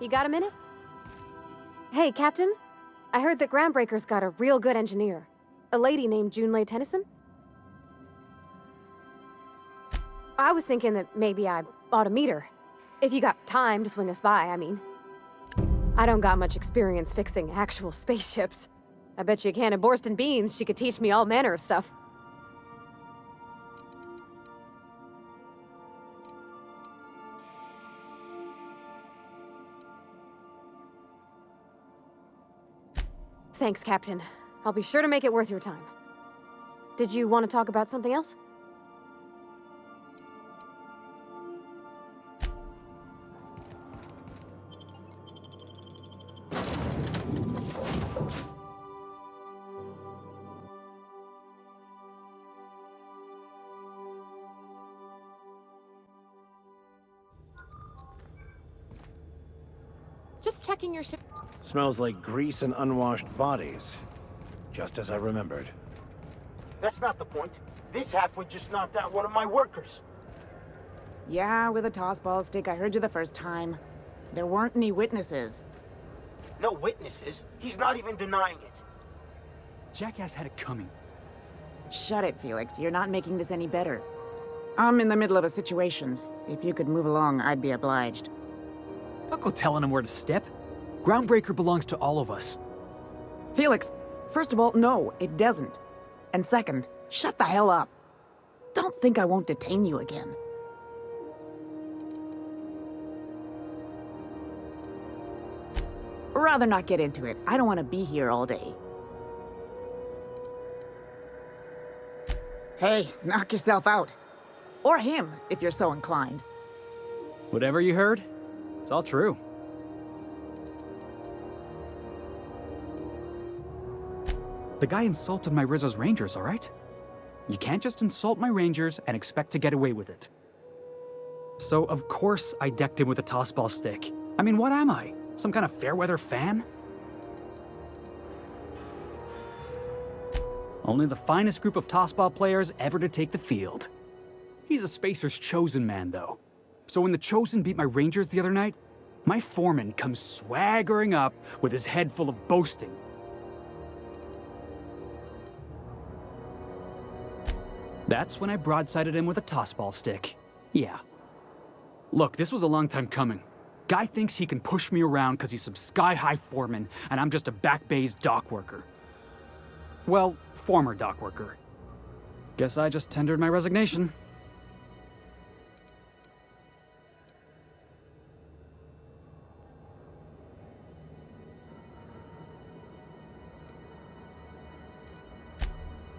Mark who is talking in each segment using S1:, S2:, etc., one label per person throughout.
S1: You got a minute? Hey, Captain. I heard that Groundbreaker's got a real good engineer. A lady named Junlei Tennyson? I was thinking that maybe I ought to meet her. If you got time to swing us by, I mean. I don't got much experience fixing actual spaceships. I bet you a can of Borston beans she could teach me all manner of stuff. Thanks, Captain. I'll be sure to make it worth your time. Did you want to talk about something else?
S2: Just checking your ship.
S3: Smells like grease and unwashed bodies. Just as I remembered.
S4: That's not the point. This halfwit just knocked out one of my workers.
S5: Yeah, with a tossball stick. I heard you the first time. There weren't any witnesses.
S4: No witnesses? He's not even denying it.
S6: Jackass had it coming.
S5: Shut it, Felix. You're not making this any better. I'm in the middle of a situation. If you could move along, I'd be obliged.
S6: Don't go telling him where to step. Groundbreaker belongs to all of us.
S5: Felix, first of all, no, it doesn't. And second, shut the hell up. Don't think I won't detain you again. Rather not get into it. I don't want to be here all day. Hey, knock yourself out. Or him, if you're so inclined.
S6: Whatever you heard, it's all true. The guy insulted my Rizzo's Rangers, all right? You can't just insult my Rangers and expect to get away with it. So, of course, I decked him with a tossball stick. I mean, what am I? Some kind of fair-weather fan? Only the finest group of tossball players ever to take the field. He's a Spacer's chosen man, though. So when the Chosen beat my Rangers the other night, my foreman comes swaggering up with his head full of boasting. That's when I broadsided him with a tossball stick. Yeah. Look, this was a long time coming. Guy thinks he can push me around because he's some sky-high foreman, and I'm just a back bay's dock worker. Well, former dock worker. Guess I just tendered my resignation.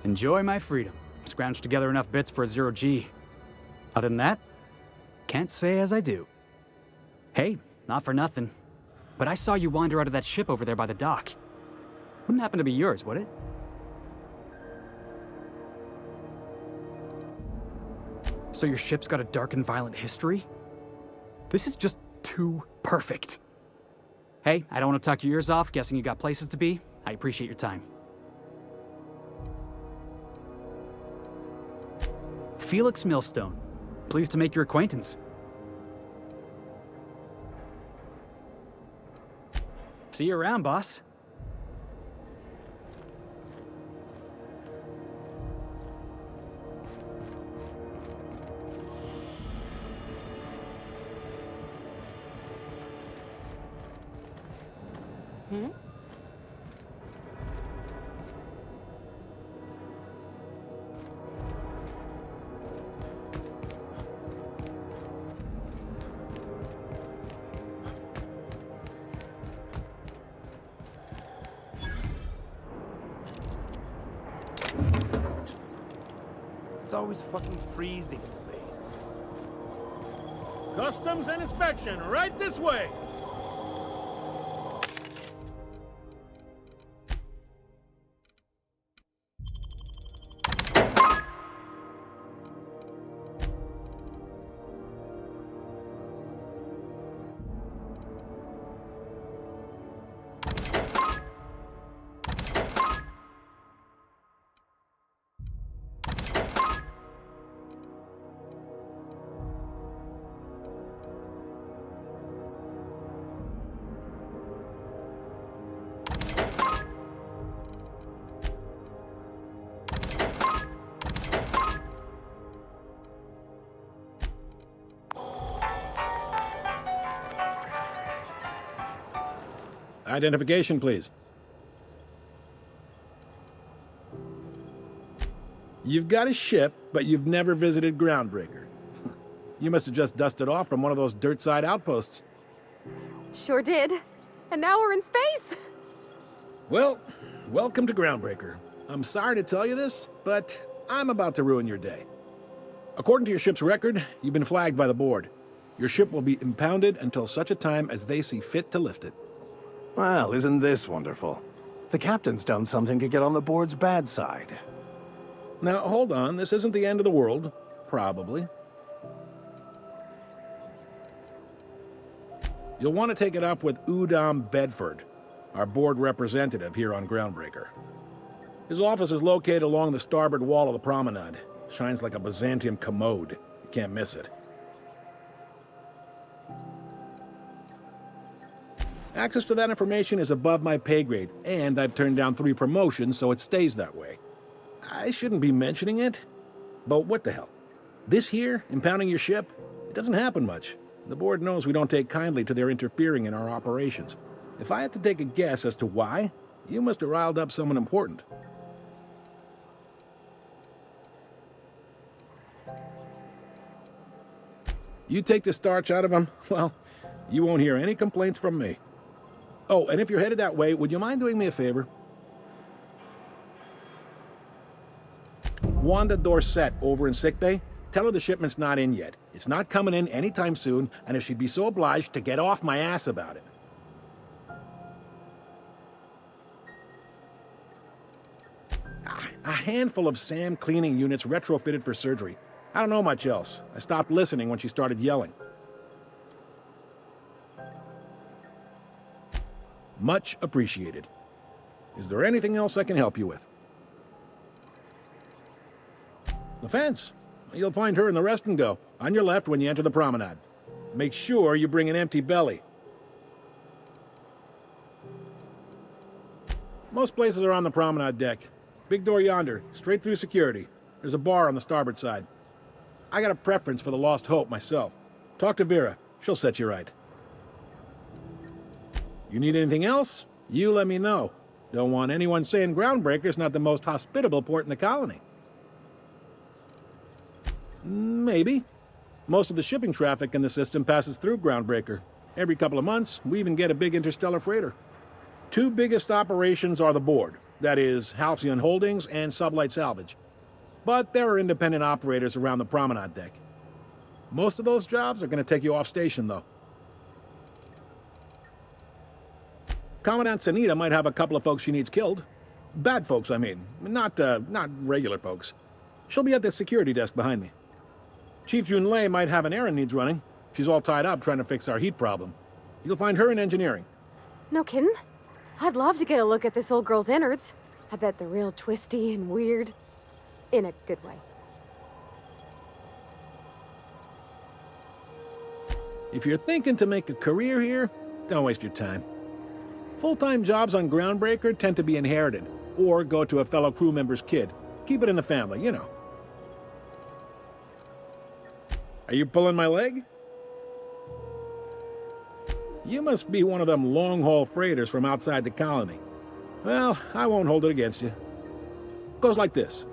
S6: Enjoy my freedom. Scrounged together enough bits for a 0G. Other than that, can't say as I do. Hey, not for nothing, but I saw you wander out of that ship over there by the dock. Wouldn't happen to be yours, would it? So your ship's got a dark and violent history? This is just too perfect. Hey, I don't want to talk your ears off, guessing you got places to be. I appreciate your time. Felix Millstone. Pleased to make your acquaintance. See you around, boss.
S2: Hmm?
S4: It's always fucking freezing in the base.
S7: Customs and inspection, right this way!
S2: Identification, please. You've got a ship, but you've never visited Groundbreaker. You must have just dusted off from one of those dirt-side outposts.
S1: Sure did. And now we're in space.
S2: Well, welcome to Groundbreaker. I'm sorry to tell you this, but I'm about to ruin your day. According to your ship's record, you've been flagged by the board. Your ship will be impounded until such a time as they see fit to lift it.
S3: Well, isn't this wonderful? The captain's done something to get on the board's bad side.
S2: Now, hold on. This isn't the end of the world. Probably. You'll want to take it up with Udom Bedford, our board representative here on Groundbreaker. His office is located along the starboard wall of the promenade. Shines like a Byzantium commode. You can't miss it. Access to that information is above my pay grade, and I've turned down 3 promotions, so it stays that way. I shouldn't be mentioning it, but what the hell? This here, impounding your ship, it doesn't happen much. The board knows we don't take kindly to their interfering in our operations. If I had to take a guess as to why, you must have riled up someone important. You take the starch out of them, well, you won't hear any complaints from me. Oh, and if you're headed that way, would you mind doing me a favor? Wanda Dorset over in sickbay, tell her the shipment's not in yet. It's not coming in anytime soon, and if she'd be so obliged to get off my ass about it. A handful of SAM cleaning units retrofitted for surgery. I don't know much else. I stopped listening when she started yelling. Much appreciated. Is there anything else I can help you with? The fence. You'll find her in the rest and go, on your left when you enter the promenade. Make sure you bring an empty belly. Most places are on the promenade deck. Big door yonder, straight through security. There's a bar on the starboard side. I got a preference for the Lost Hope myself. Talk to Vera. She'll set you right. You need anything else? You let me know. Don't want anyone saying Groundbreaker's not the most hospitable port in the colony. Maybe. Most of the shipping traffic in the system passes through Groundbreaker. Every couple of months, we even get a big interstellar freighter. 2 biggest operations are the board. That is, Halcyon Holdings and Sublight Salvage. But there are independent operators around the promenade deck. Most of those jobs are going to take you off station, though. Commandant Sanita might have a couple of folks she needs killed. Bad folks, I mean. Not regular folks. She'll be at the security desk behind me. Chief Junlei might have an errand needs running. She's all tied up trying to fix our heat problem. You'll find her in engineering.
S1: No kidding? I'd love to get a look at this old girl's innards. I bet they're real twisty and weird. In a good way.
S2: If you're thinking to make a career here, don't waste your time. Full-time jobs on Groundbreaker tend to be inherited, or go to a fellow crew member's kid. Keep it in the family, you know. Are you pulling my leg? You must be one of them long-haul freighters from outside the colony. Well, I won't hold it against you. Goes like this.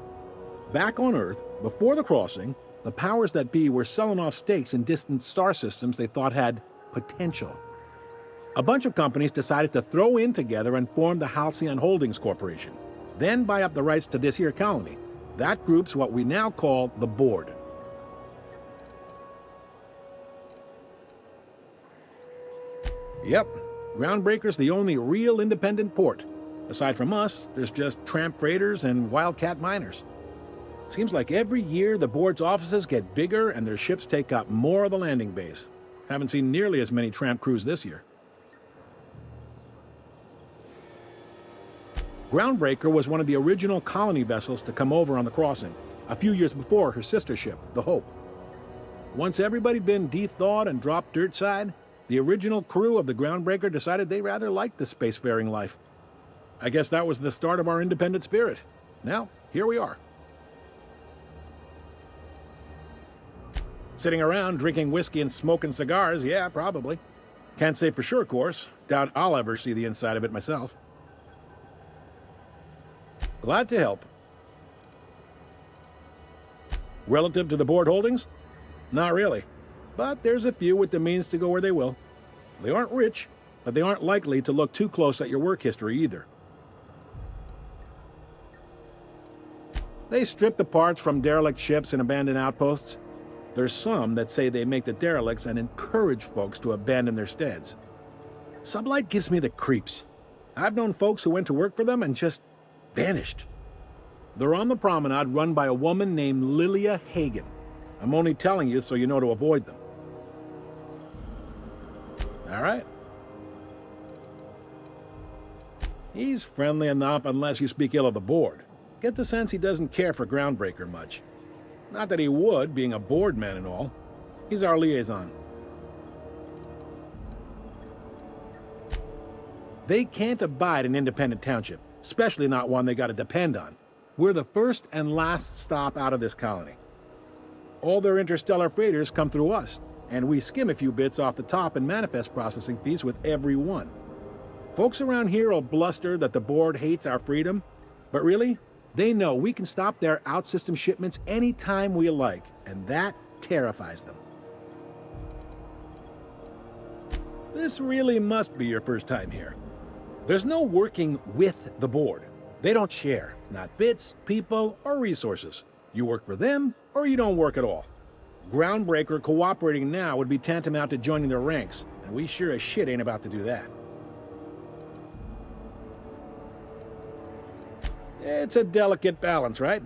S2: Back on Earth, before the crossing, the powers that be were selling off stakes in distant star systems they thought had potential. A bunch of companies decided to throw in together and form the Halcyon Holdings Corporation, then buy up the rights to this here colony. That group's what we now call the Board. Yep, Groundbreaker's the only real independent port. Aside from us, there's just tramp freighters and wildcat miners. Seems like every year the board's offices get bigger and their ships take up more of the landing base. Haven't seen nearly as many tramp crews this year. Groundbreaker was one of the original colony vessels to come over on the crossing, a few years before her sister ship, the Hope. Once everybody'd been de-thawed and dropped dirt side, the original crew of the Groundbreaker decided they rather liked the spacefaring life. I guess that was the start of our independent spirit. Now, here we are. Sitting around drinking whiskey and smoking cigars, yeah, probably. Can't say for sure, of course. Doubt I'll ever see the inside of it myself. Glad to help. Relative to the board holdings? Not really. But there's a few with the means to go where they will. They aren't rich, but they aren't likely to look too close at your work history either. They strip the parts from derelict ships and abandoned outposts. There's some that say they make the derelicts and encourage folks to abandon their steads. Sublight gives me the creeps. I've known folks who went to work for them and just vanished. They're on the promenade run by a woman named Lilia Hagen. I'm only telling you so you know to avoid them. All right. He's friendly enough unless you speak ill of the board. Get the sense he doesn't care for Groundbreaker much. Not that he would, being a board man and all. He's our liaison. They can't abide an independent township, especially not one they gotta depend on. We're the first and last stop out of this colony. All their interstellar freighters come through us, and we skim a few bits off the top and manifest processing fees with every one. Folks around here will bluster that the board hates our freedom, but really, they know we can stop their out-system shipments anytime we like, and that terrifies them. This really must be your first time here. There's no working with the board. They don't share, not bits, people, or resources. You work for them, or you don't work at all. Groundbreaker cooperating now would be tantamount to joining their ranks, and we sure as shit ain't about to do that. It's a delicate balance, right?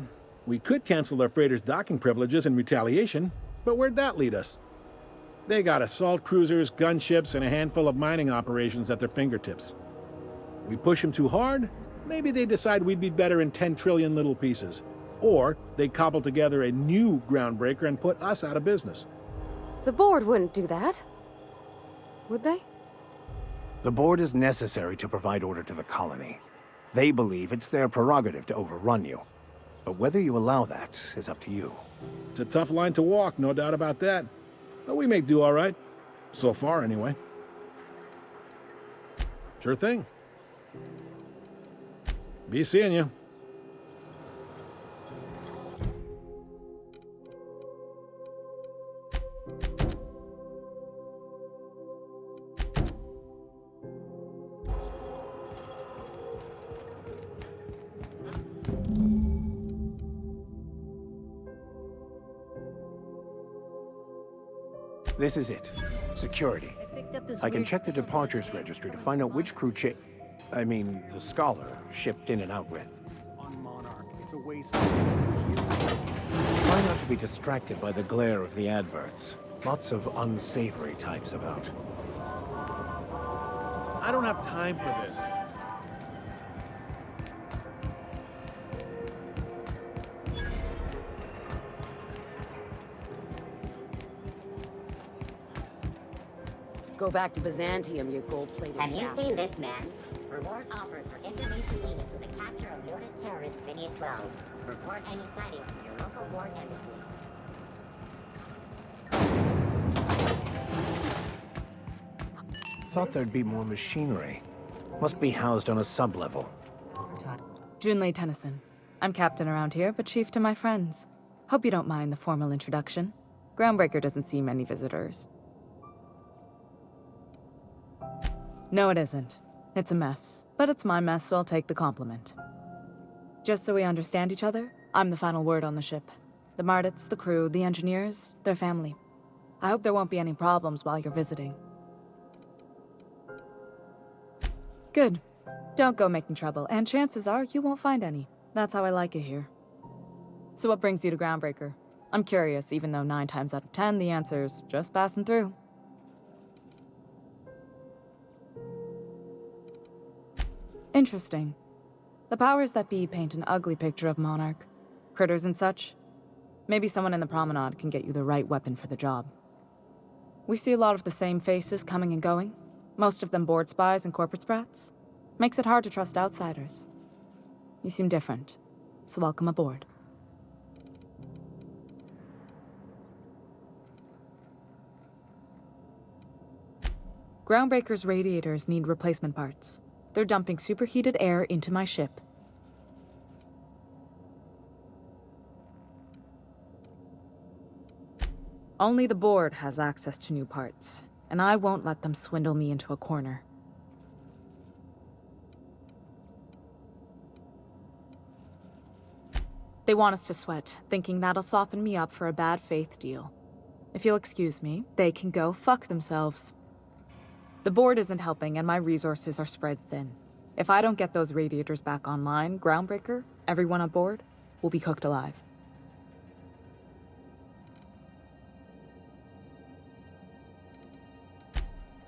S2: We could cancel their freighters' docking privileges in retaliation, but where'd that lead us? They got assault cruisers, gunships, and a handful of mining operations at their fingertips. We push them too hard, maybe they decide we'd be better in 10 trillion little pieces. Or they cobble together a new Groundbreaker and put us out of business.
S1: The board wouldn't do that. Would they?
S3: The board is necessary to provide order to the colony. They believe it's their prerogative to overrun you. But whether you allow that is up to you.
S2: It's a tough line to walk, no doubt about that. But we make do all right. So far, anyway. Sure thing. Be seeing you.
S3: This is it. Security. I can check the departures registry to find out which crew the Scholar shipped in and out with.
S8: On Monarch, it's a waste.
S3: Try not to be distracted by the glare of the adverts. Lots of unsavory types about.
S2: I don't have time for this.
S9: Go back to Byzantium, you gold-plated
S10: Have you
S9: bastard.
S10: seen this man? Reward offered for information needed to the capture of noted terrorist Phineas Wells. Report any sightings to your local ward embassy.
S3: Thought there'd be more machinery. Must be housed on a sub-level.
S11: Junlei Tennyson. I'm captain around here, but chief to my friends. Hope you don't mind the formal introduction. Groundbreaker doesn't see many visitors. No, it isn't. It's a mess. But it's my mess, so I'll take the compliment. Just so we understand each other, I'm the final word on the ship. The Mardits, the crew, the engineers, their family. I hope there won't be any problems while you're visiting. Good. Don't go making trouble, and chances are you won't find any. That's how I like it here. So what brings you to Groundbreaker? I'm curious, even though 9 times out of 10 the answer's just passing through. Interesting. The powers that be paint an ugly picture of Monarch. Critters and such. Maybe someone in the promenade can get you the right weapon for the job. We see a lot of the same faces coming and going. Most of them board spies and corporate sprats. Makes it hard to trust outsiders. You seem different, so welcome aboard. Groundbreaker's radiators need replacement parts. They're dumping superheated air into my ship. Only the board has access to new parts, and I won't let them swindle me into a corner. They want us to sweat, thinking that'll soften me up for a bad faith deal. If you'll excuse me, they can go fuck themselves. The board isn't helping and my resources are spread thin. If I don't get those radiators back online, Groundbreaker, everyone on board, will be cooked alive.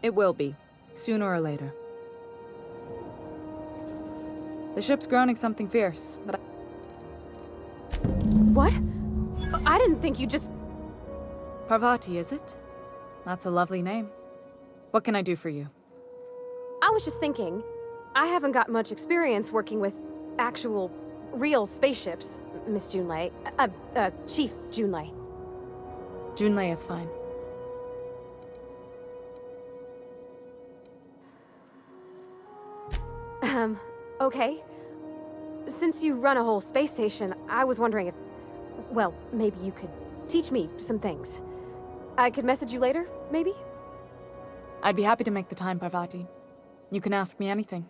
S11: It will be, sooner or later. The ship's groaning something fierce, but
S1: What? I didn't think you just...
S11: Parvati, is it? That's a lovely name. What can I do for you?
S1: I was just thinking, I haven't got much experience working with actual, real spaceships, Miss Junlei. Chief Junlei.
S11: Junlei is fine.
S1: Okay. Since you run a whole space station, I was wondering if... Well, maybe you could teach me some things. I could message you later, maybe?
S11: I'd be happy to make the time, Parvati. You can ask me anything.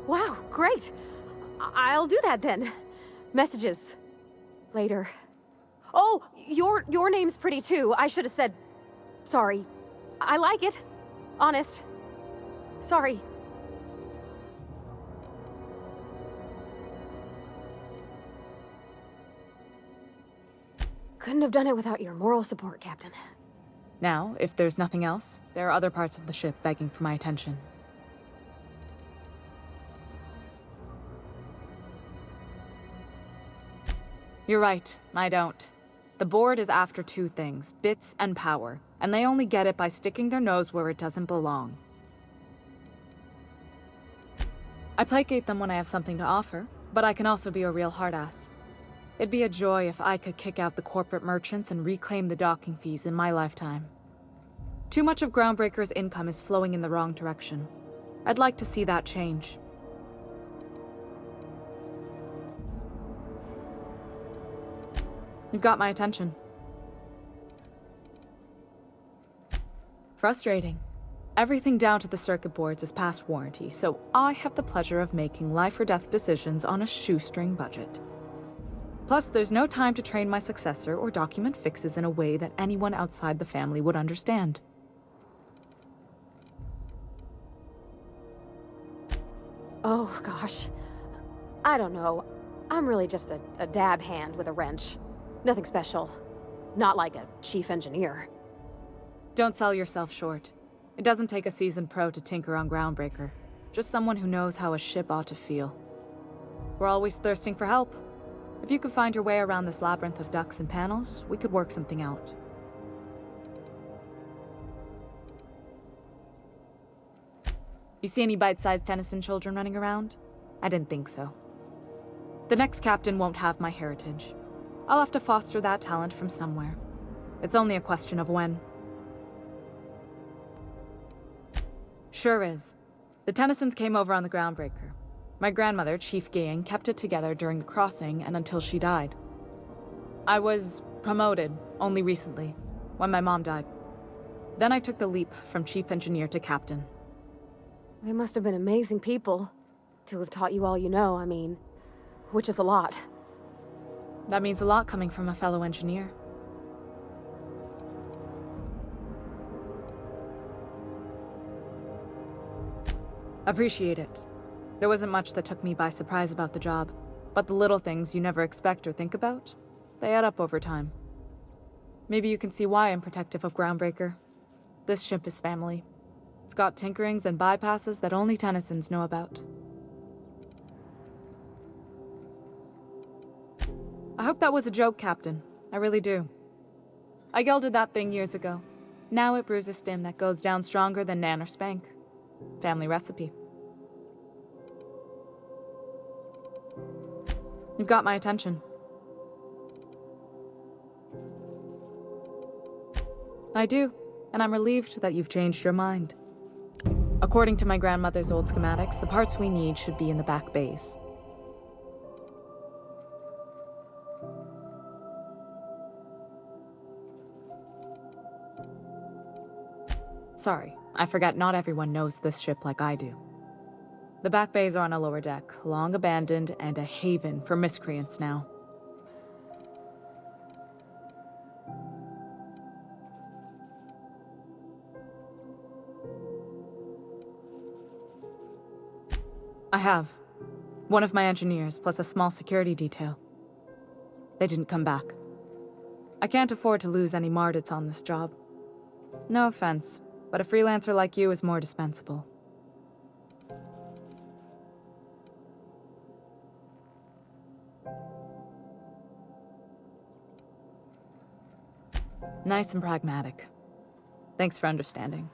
S1: Wow, great! I'll do that then. Messages. Later. Oh, your name's pretty too. I should have said... Sorry. I like it. Honest. Sorry. Couldn't have done it without your moral support, Captain.
S11: Now, if there's nothing else, there are other parts of the ship begging for my attention. You're right, I don't. The board is after two things, bits and power, and they only get it by sticking their nose where it doesn't belong. I placate them when I have something to offer, but I can also be a real hard-ass. It'd be a joy if I could kick out the corporate merchants and reclaim the docking fees in my lifetime. Too much of Groundbreaker's income is flowing in the wrong direction. I'd like to see that change. You've got my attention. Frustrating. Everything down to the circuit boards is past warranty, so I have the pleasure of making life-or-death decisions on a shoestring budget. Plus, there's no time to train my successor or document fixes in a way that anyone outside the family would understand.
S1: Oh, gosh. I don't know. I'm really just a dab hand with a wrench. Nothing special. Not like a chief engineer.
S11: Don't sell yourself short. It doesn't take a seasoned pro to tinker on Groundbreaker. Just someone who knows how a ship ought to feel. We're always thirsting for help. If you could find your way around this labyrinth of ducts and panels, we could work something out. You see any bite-sized Tennyson children running around? I didn't think so. The next captain won't have my heritage. I'll have to foster that talent from somewhere. It's only a question of when. Sure is. The Tennysons came over on the Groundbreaker. My grandmother, Chief Gaying, kept it together during the crossing and until she died. I was promoted only recently, when my mom died. Then I took the leap from chief engineer to captain.
S1: They must have been amazing people to have taught you all you know, I mean, which is a lot.
S11: That means a lot coming from a fellow engineer. Appreciate it. There wasn't much that took me by surprise about the job, but the little things you never expect or think about, they add up over time. Maybe you can see why I'm protective of Groundbreaker. This ship is family. It's got tinkerings and bypasses that only Tennysons know about. I hope that was a joke, Captain. I really do. I gelded that thing years ago. Now it brews a stim that goes down stronger than Nan or Spank. Family recipe. You've got my attention. I do, and I'm relieved that you've changed your mind. According to my grandmother's old schematics, the parts we need should be in the back bays. Sorry, I forgot not everyone knows this ship like I do. The back bays are on a lower deck, long abandoned and a haven for miscreants now. I have. One of my engineers, plus a small security detail. They didn't come back. I can't afford to lose any Mardits on this job. No offense, but a freelancer like you is more dispensable. Nice and pragmatic. Thanks for understanding.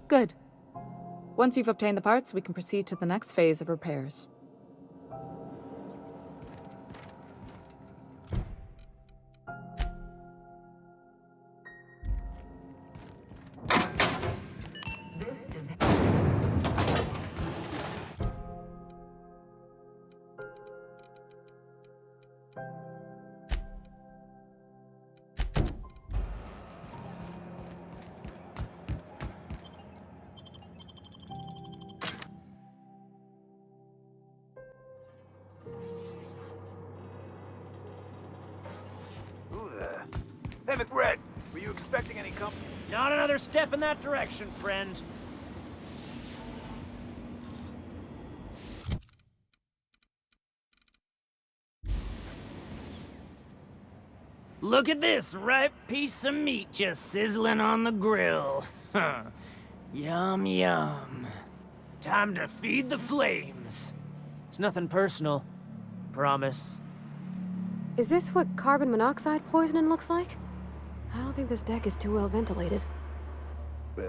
S11: Good. Once you've obtained the parts, we can proceed to the next phase of repairs.
S12: Hey, McRed, were you expecting any company?
S4: Not another step in that direction, friend. Look at this ripe piece of meat just sizzling on the grill. Yum, yum. Time to feed the flames. It's nothing personal. Promise.
S1: Is this what carbon monoxide poisoning looks like? I don't think this deck is too well ventilated.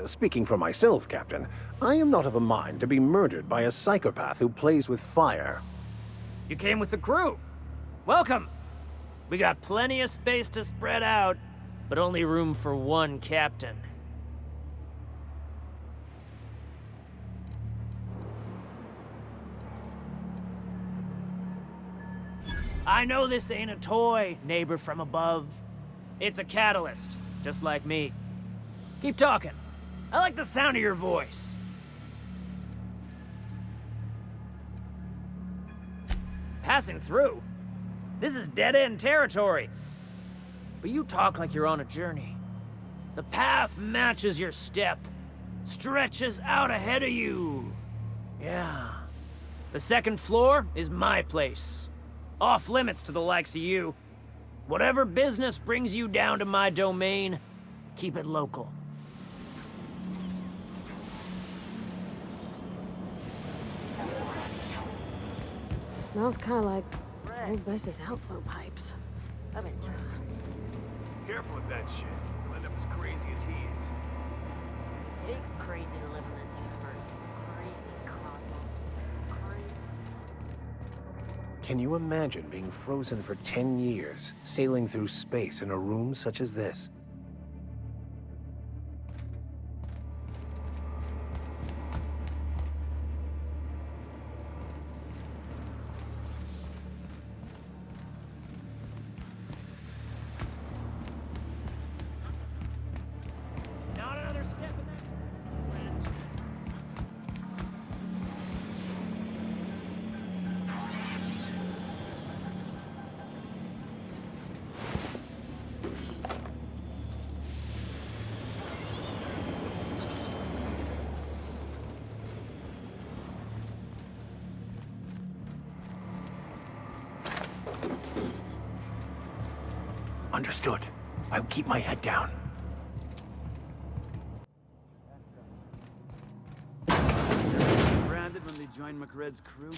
S3: Speaking for myself, Captain, I am not of a mind to be murdered by a psychopath who plays with fire.
S4: You came with the crew. Welcome. We got plenty of space to spread out, but only room for one captain. I know this ain't a toy, neighbor from above. It's a catalyst, just like me. Keep talking. I like the sound of your voice. Passing through? This is dead-end territory. But you talk like you're on a journey. The path matches your step, stretches out ahead of you. Yeah. The second floor is my place. Off limits to the likes of you. Whatever business brings you down to my domain, keep it local.
S1: Smells kind of like old Bess's outflow pipes.
S12: Careful with that shit. You'll end up as crazy as he is.
S10: It takes crazy to live in this universe. Crazy cosmos. Crazy.
S3: Can you imagine being frozen for 10 years, sailing through space in a room such as this?
S4: Not another step in that, friend.
S3: Understood. I'll keep my head down.
S8: Branded when they join McRed's crew.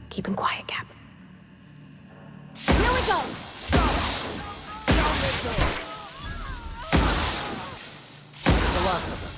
S1: Keep him quiet, Cap. Here we go!
S3: The last of them.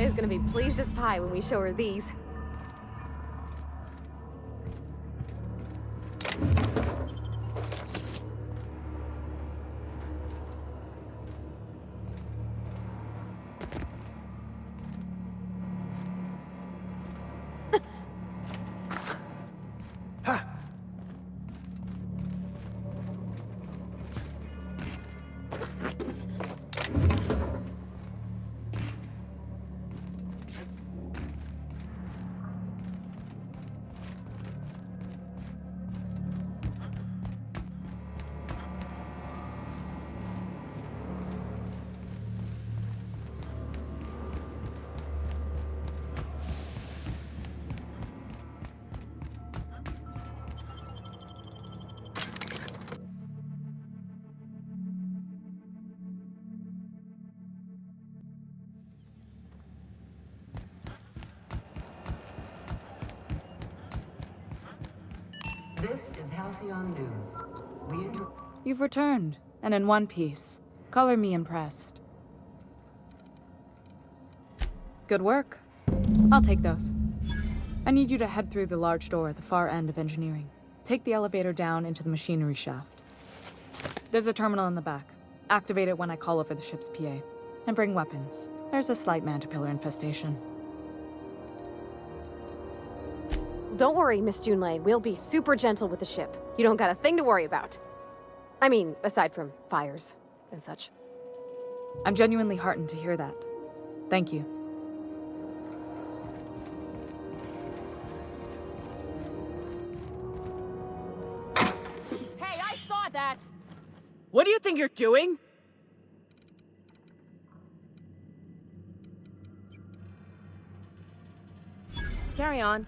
S1: Is gonna be pleased as pie when we show her these.
S9: This is Halcyon News.
S11: You've returned, and in one piece. Color me impressed. Good work. I'll take those. I need you to head through the large door at the far end of engineering. Take the elevator down into the machinery shaft. There's a terminal in the back. Activate it when I call over the ship's PA. And bring weapons. There's a slight mantipillar infestation.
S1: Don't worry, Miss Junlei. We'll be super gentle with the ship. You don't got a thing to worry about. I mean, aside from fires and such.
S11: I'm genuinely heartened to hear that. Thank you.
S13: Hey, I saw that! What do you think you're doing? Carry on.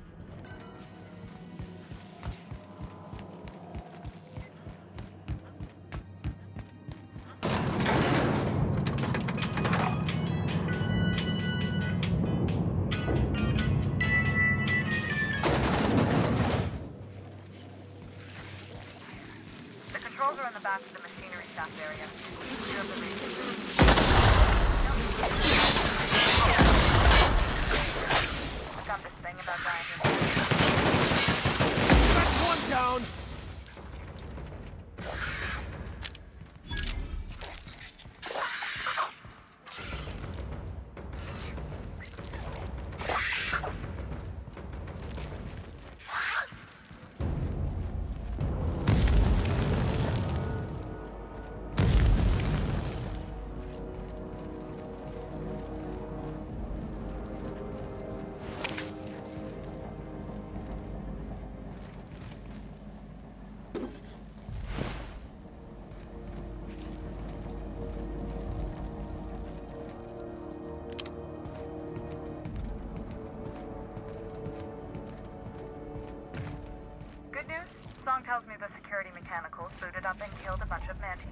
S14: The controls are in the back of the machinery shaft area. Please clear up the region. Got this thing about dying.
S7: That's one down!
S14: Song tells me the security mechanicals booted up and killed a bunch of mantis.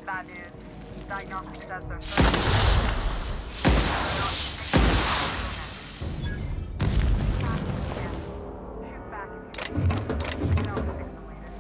S14: Bad news. Diagnostics says they're shoot back if you can. No, fix them later.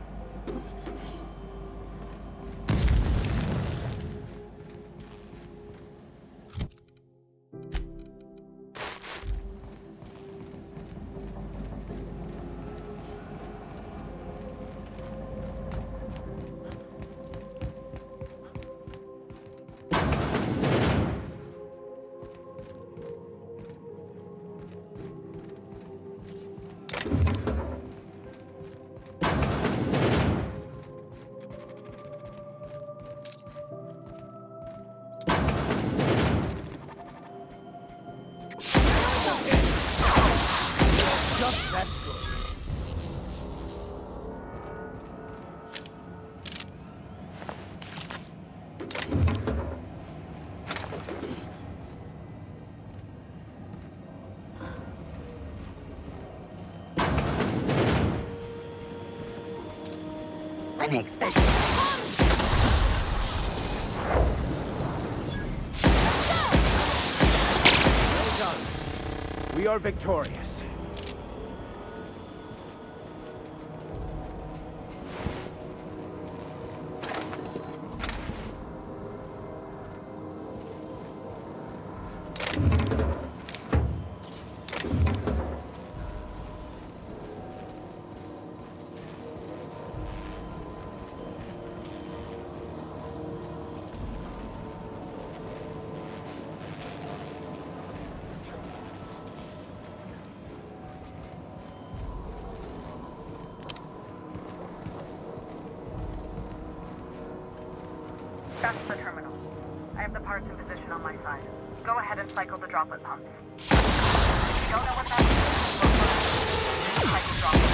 S10: Unexpected.
S3: Well done. We are victorious.
S14: That's the terminal. I have the parts in position on my side. Go ahead and cycle the droplet pumps. If you don't know what that means, cycle droplet.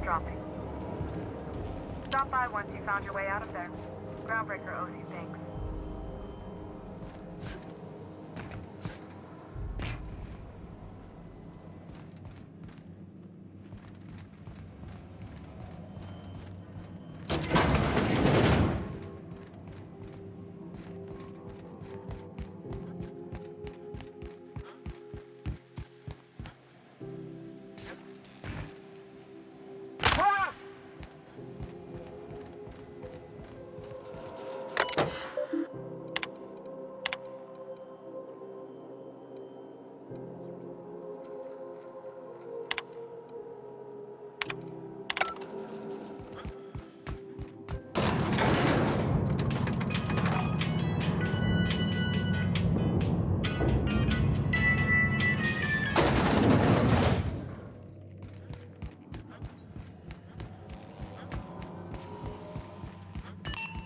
S14: Dropping. Stop by once you found your way out of there. Groundbreaker owes you thanks.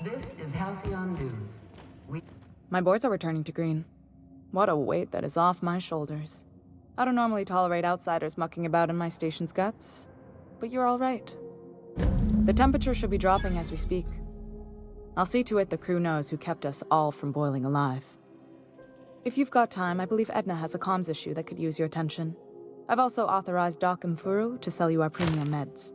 S9: This is Halcyon News.
S11: My boards are returning to green. What a weight that is off my shoulders. I don't normally tolerate outsiders mucking about in my station's guts, but you're all right. The temperature should be dropping as we speak. I'll see to it the crew knows who kept us all from boiling alive. If you've got time, I believe Edna has a comms issue that could use your attention. I've also authorized Doc and Furu to sell you our premium meds.